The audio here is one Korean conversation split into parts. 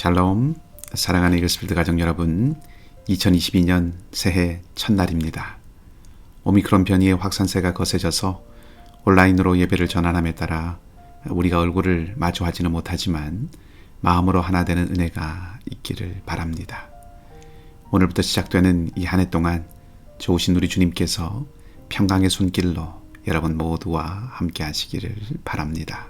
샬롬, 사랑하는 이글스필드 가족 여러분, 2022년 새해 첫날입니다. 오미크론 변이의 확산세가 거세져서 온라인으로 예배를 전환함에 따라 우리가 얼굴을 마주하지는 못하지만 마음으로 하나 되는 은혜가 있기를 바랍니다. 오늘부터 시작되는 이 한 해 동안 좋으신 우리 주님께서 평강의 손길로 여러분 모두와 함께 하시기를 바랍니다.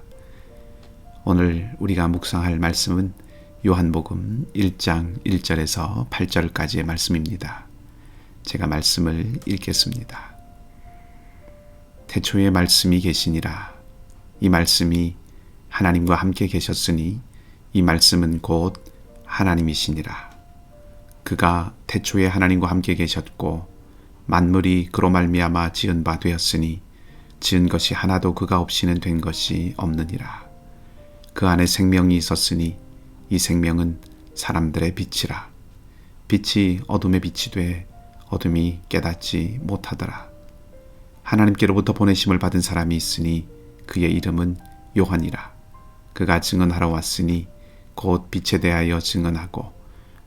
오늘 우리가 묵상할 말씀은 요한복음 1장 1절에서 8절까지의 말씀입니다. 제가 말씀을 읽겠습니다. 태초에 말씀이 계시니라. 이 말씀이 하나님과 함께 계셨으니 이 말씀은 곧 하나님이시니라. 그가 태초에 하나님과 함께 계셨고 만물이 그로 말미암아 지은 바 되었으니 지은 것이 하나도 그가 없이는 된 것이 없느니라. 그 안에 생명이 있었으니 이 생명은 사람들의 빛이라. 빛이 어둠에 빛이 돼 어둠이 깨닫지 못하더라. 하나님께로부터 보내심을 받은 사람이 있으니 그의 이름은 요한이라. 그가 증언하러 왔으니 곧 빛에 대하여 증언하고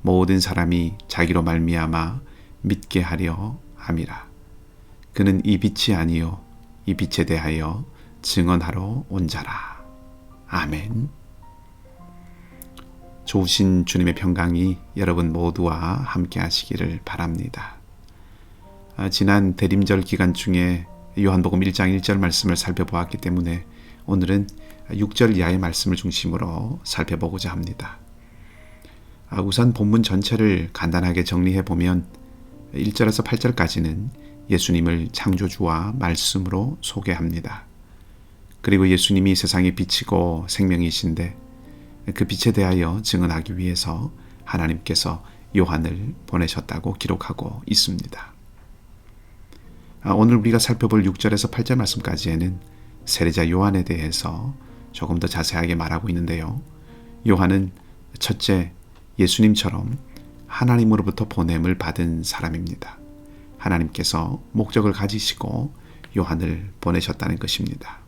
모든 사람이 자기로 말미암아 믿게 하려 함이라. 그는 이 빛이 아니요 이 빛에 대하여 증언하러 온 자라. 아멘. 좋으신 주님의 평강이 여러분 모두와 함께 하시기를 바랍니다. 지난 대림절 기간 중에 요한복음 1장 1절 말씀을 살펴보았기 때문에 오늘은 6절 이하의 말씀을 중심으로 살펴보고자 합니다. 우선 본문 전체를 간단하게 정리해보면 1절에서 8절까지는 예수님을 창조주와 말씀으로 소개합니다. 그리고 예수님이 세상의 빛이고 생명이신데 그 빛에 대하여 증언하기 위해서 하나님께서 요한을 보내셨다고 기록하고 있습니다. 오늘 우리가 살펴볼 6절에서 8절 말씀까지에는 세례자 요한에 대해서 조금 더 자세하게 말하고 있는데요. 요한은 첫째, 예수님처럼 하나님으로부터 보냄을 받은 사람입니다. 하나님께서 목적을 가지시고 요한을 보내셨다는 것입니다.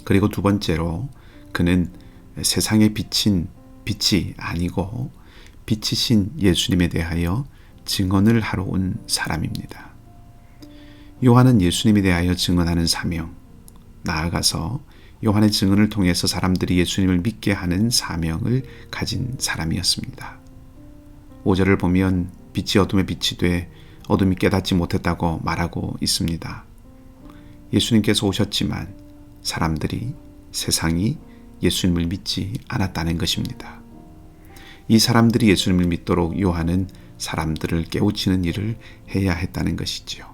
그리고 두 번째로 그는 세상의 빛인 빛이 아니고 빛이신 예수님에 대하여 증언을 하러 온 사람입니다. 요한은 예수님에 대하여 증언하는 사명, 나아가서 요한의 증언을 통해서 사람들이 예수님을 믿게 하는 사명을 가진 사람이었습니다. 5절을 보면 빛이 어둠에 빛이 돼 어둠이 깨닫지 못했다고 말하고 있습니다. 예수님께서 오셨지만 사람들이, 세상이 예수님을 믿지 않았다는 것입니다. 이 사람들이 예수님을 믿도록 요한은 사람들을 깨우치는 일을 해야 했다는 것이지요.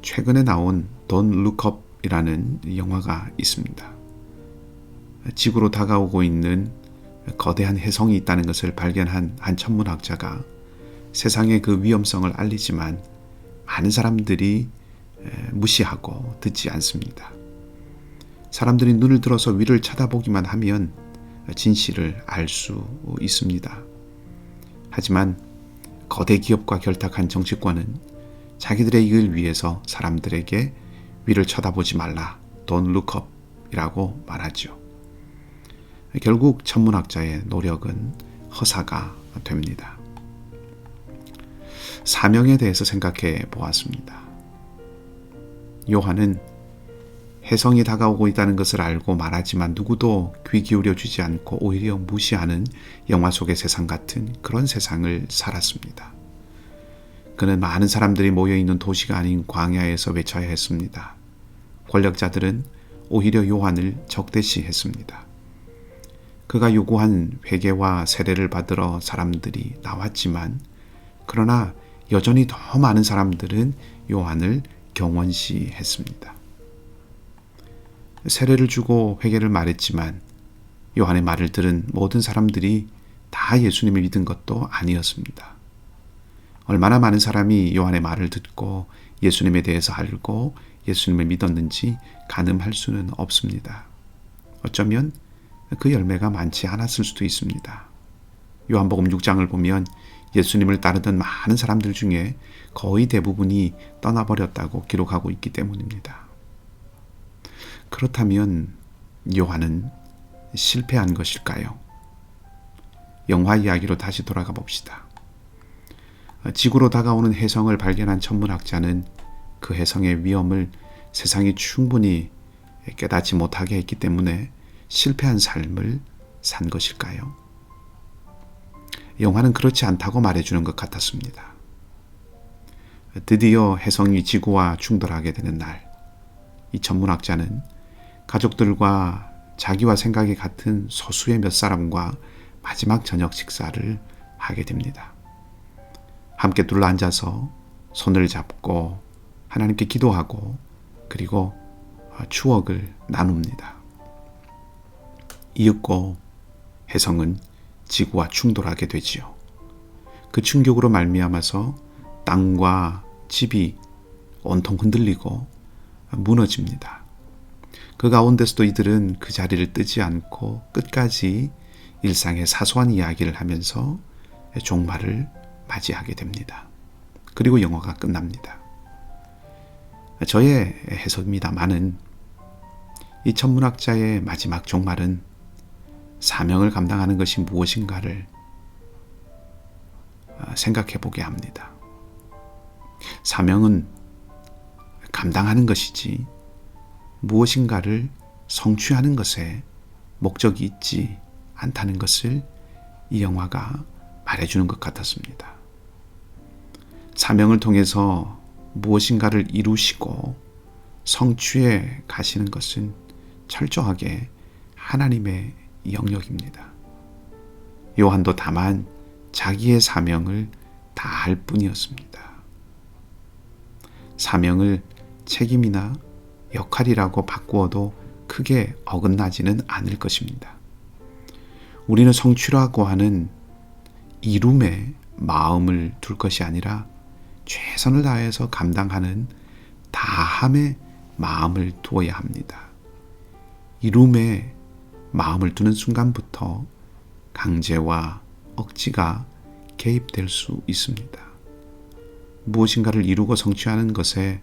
최근에 나온 Don't Look Up이라는 영화가 있습니다. 지구로 다가오고 있는 거대한 혜성이 있다는 것을 발견한 한 천문학자가 세상의 그 위험성을 알리지만 많은 사람들이 무시하고 듣지 않습니다. 사람들이 눈을 들어서 위를 쳐다보기만 하면 진실을 알 수 있습니다. 하지만 거대 기업과 결탁한 정치권은 자기들의 이익을 위해서 사람들에게 위를 쳐다보지 말라, Don't look up 이라고 말하죠. 결국 천문학자의 노력은 허사가 됩니다. 사명에 대해서 생각해 보았습니다. 요한은 혜성이 다가오고 있다는 것을 알고 말하지만 누구도 귀 기울여 주지 않고 오히려 무시하는 영화 속의 세상 같은 그런 세상을 살았습니다. 그는 많은 사람들이 모여있는 도시가 아닌 광야에서 외쳐야 했습니다. 권력자들은 오히려 요한을 적대시했습니다. 그가 요구한 회개와 세례를 받으러 사람들이 나왔지만 그러나 여전히 더 많은 사람들은 요한을 경원시했습니다. 세례를 주고 회개를 말했지만 요한의 말을 들은 모든 사람들이 다 예수님을 믿은 것도 아니었습니다. 얼마나 많은 사람이 요한의 말을 듣고 예수님에 대해서 알고 예수님을 믿었는지 가늠할 수는 없습니다. 어쩌면 그 열매가 많지 않았을 수도 있습니다. 요한복음 6장을 보면 예수님을 따르던 많은 사람들 중에 거의 대부분이 떠나버렸다고 기록하고 있기 때문입니다. 그렇다면 요한은 실패한 것일까요? 영화 이야기로 다시 돌아가 봅시다. 지구로 다가오는 혜성을 발견한 천문학자는 그 혜성의 위험을 세상이 충분히 깨닫지 못하게 했기 때문에 실패한 삶을 산 것일까요? 영화는 그렇지 않다고 말해주는 것 같았습니다. 드디어 혜성이 지구와 충돌하게 되는 날, 이 천문학자는 가족들과 자기와 생각이 같은 소수의 몇 사람과 마지막 저녁 식사를 하게 됩니다. 함께 둘러앉아서 손을 잡고 하나님께 기도하고 그리고 추억을 나눕니다. 이윽고 혜성은 지구와 충돌하게 되지요. 그 충격으로 말미암아서 땅과 집이 온통 흔들리고 무너집니다. 그 가운데서도 이들은 그 자리를 뜨지 않고 끝까지 일상의 사소한 이야기를 하면서 종말을 맞이하게 됩니다. 그리고 영화가 끝납니다. 저의 해석입니다마는 이 천문학자의 마지막 종말은 사명을 감당하는 것이 무엇인가를 생각해 보게 합니다. 사명은 감당하는 것이지 무엇인가를 성취하는 것에 목적이 있지 않다는 것을 이 영화가 말해주는 것 같았습니다. 사명을 통해서 무엇인가를 이루시고 성취해 가시는 것은 철저하게 하나님의 영역입니다. 요한도 다만 자기의 사명을 다할 뿐이었습니다. 사명을 책임이나 역할이라고 바꾸어도 크게 어긋나지는 않을 것입니다. 우리는 성취라고 하는 이룸에 마음을 둘 것이 아니라 최선을 다해서 감당하는 다함의 마음을 두어야 합니다. 이룸에 마음을 두는 순간부터 강제와 억지가 개입될 수 있습니다. 무엇인가를 이루고 성취하는 것에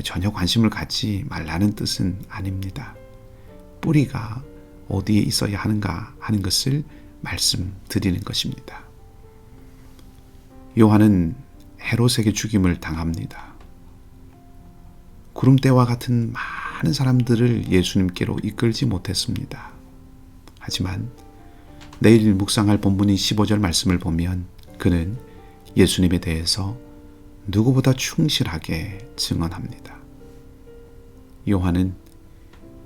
전혀 관심을 갖지 말라는 뜻은 아닙니다. 뿌리가 어디에 있어야 하는가 하는 것을 말씀드리는 것입니다. 요한은 헤롯에게 죽임을 당합니다. 구름대와 같은 많은 사람들을 예수님께로 이끌지 못했습니다. 하지만 내일 묵상할 본문인 15절 말씀을 보면 그는 예수님에 대해서 누구보다 충실하게 증언합니다. 요한은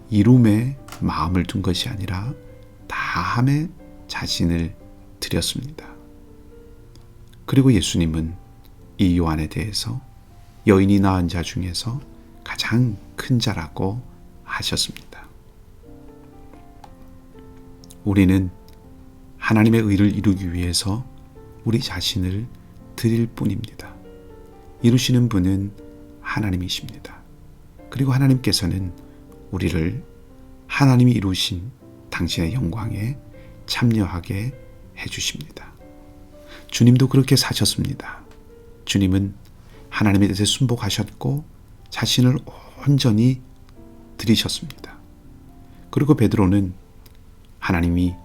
이룸에 마음을 둔 것이 아니라 다함에 자신을 드렸습니다. 그리고 예수님은 이 요한에 대해서 여인이 낳은 자 중에서 가장 큰 자라고 하셨습니다. 우리는 하나님의 의를 이루기 위해서 우리 자신을 드릴 뿐입니다. 이루시는 분은 하나님이십니다. 그리고 하나님께서는 우리를 하나님이 이루신 당신의 영광에 참여하게 해주십니다. 주님도 그렇게 사셨습니다. 주님은 하나님에 대해서 순복하셨고 자신을 온전히 드리셨습니다. 그리고 베드로는 하나님이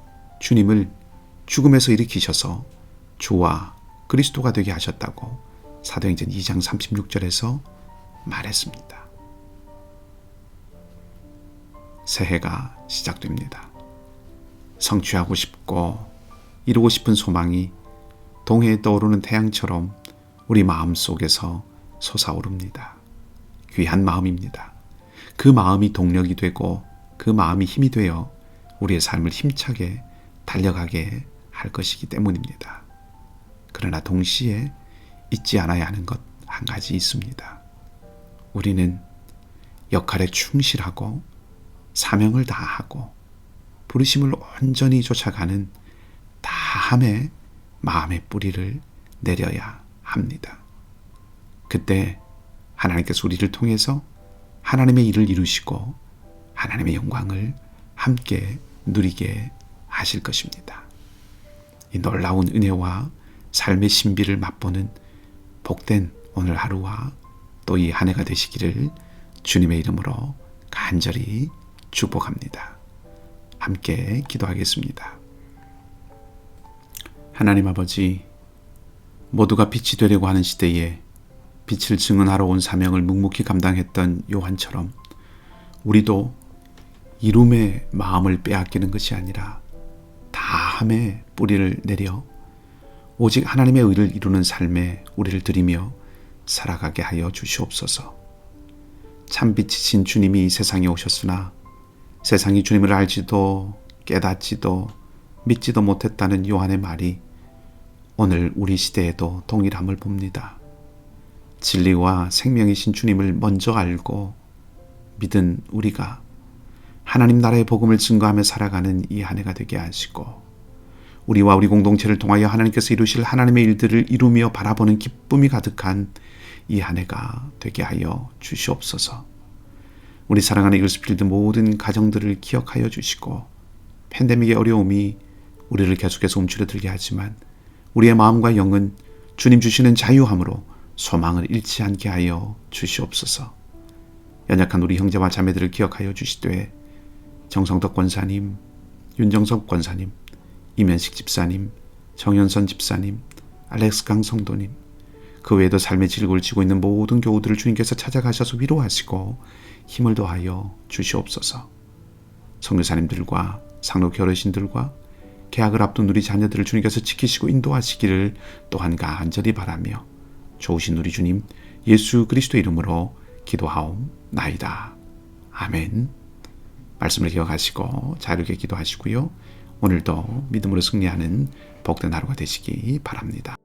주님을 죽음에서 일으키셔서 주와 그리스도가 되게 하셨다고 사도행전 2장 36절에서 말했습니다. 새해가 시작됩니다. 성취하고 싶고 이루고 싶은 소망이 동해에 떠오르는 태양처럼 우리 마음속에서 솟아오릅니다. 귀한 마음입니다. 그 마음이 동력이 되고 그 마음이 힘이 되어 우리의 삶을 힘차게 달려가게 할 것이기 때문입니다. 그러나 동시에 잊지 않아야 하는 것 한 가지 있습니다. 우리는 역할에 충실하고 사명을 다하고 부르심을 온전히 쫓아가는 다함의 마음의 뿌리를 내려야 합니다. 그때 하나님께서 우리를 통해서 하나님의 일을 이루시고 하나님의 영광을 함께 누리게 하실 것입니다. 이 놀라운 은혜와 삶의 신비를 맛보는 복된 오늘 하루와 또 이 한 해가 되시기를 주님의 이름으로 간절히 축복합니다. 함께 기도하겠습니다. 하나님 아버지, 모두가 빛이 되려고 하는 시대에 빛을 증언하러 온 사명을 묵묵히 감당했던 요한처럼 우리도 이룸의 마음을 빼앗기는 것이 아니라 다함의 뿌리를 내려 오직 하나님의 의를 이루는 삶에 우리를 들이며 살아가게 하여 주시옵소서. 참빛이신 주님이 이 세상에 오셨으나 세상이 주님을 알지도 깨닫지도 믿지도 못했다는 요한의 말이 오늘 우리 시대에도 동일함을 봅니다. 진리와 생명이신 주님을 먼저 알고 믿은 우리가 하나님 나라의 복음을 증거하며 살아가는 이 한 해가 되게 하시고 우리와 우리 공동체를 통하여 하나님께서 이루실 하나님의 일들을 이루며 바라보는 기쁨이 가득한 이 한 해가 되게 하여 주시옵소서. 우리 사랑하는 이글스필드 모든 가정들을 기억하여 주시고 팬데믹의 어려움이 우리를 계속해서 움츠러들게 하지만 우리의 마음과 영은 주님 주시는 자유함으로 소망을 잃지 않게 하여 주시옵소서. 연약한 우리 형제와 자매들을 기억하여 주시되 정성덕 권사님, 윤정석 권사님, 이면식 집사님, 정현선 집사님, 알렉스 강 성도님, 그 외에도 삶의 질고를 지고 있는 모든 교우들을 주님께서 찾아가셔서 위로하시고 힘을 더하여 주시옵소서. 선교사님들과 상록회 어르신들과 개학을 앞둔 우리 자녀들을 주님께서 지키시고 인도하시기를 또한 간절히 바라며 좋으신 우리 주님 예수 그리스도 이름으로 기도하옵나이다. 아멘. 말씀을 기억하시고 자유롭게 기도하시고요. 오늘도 믿음으로 승리하는 복된 하루가 되시기 바랍니다.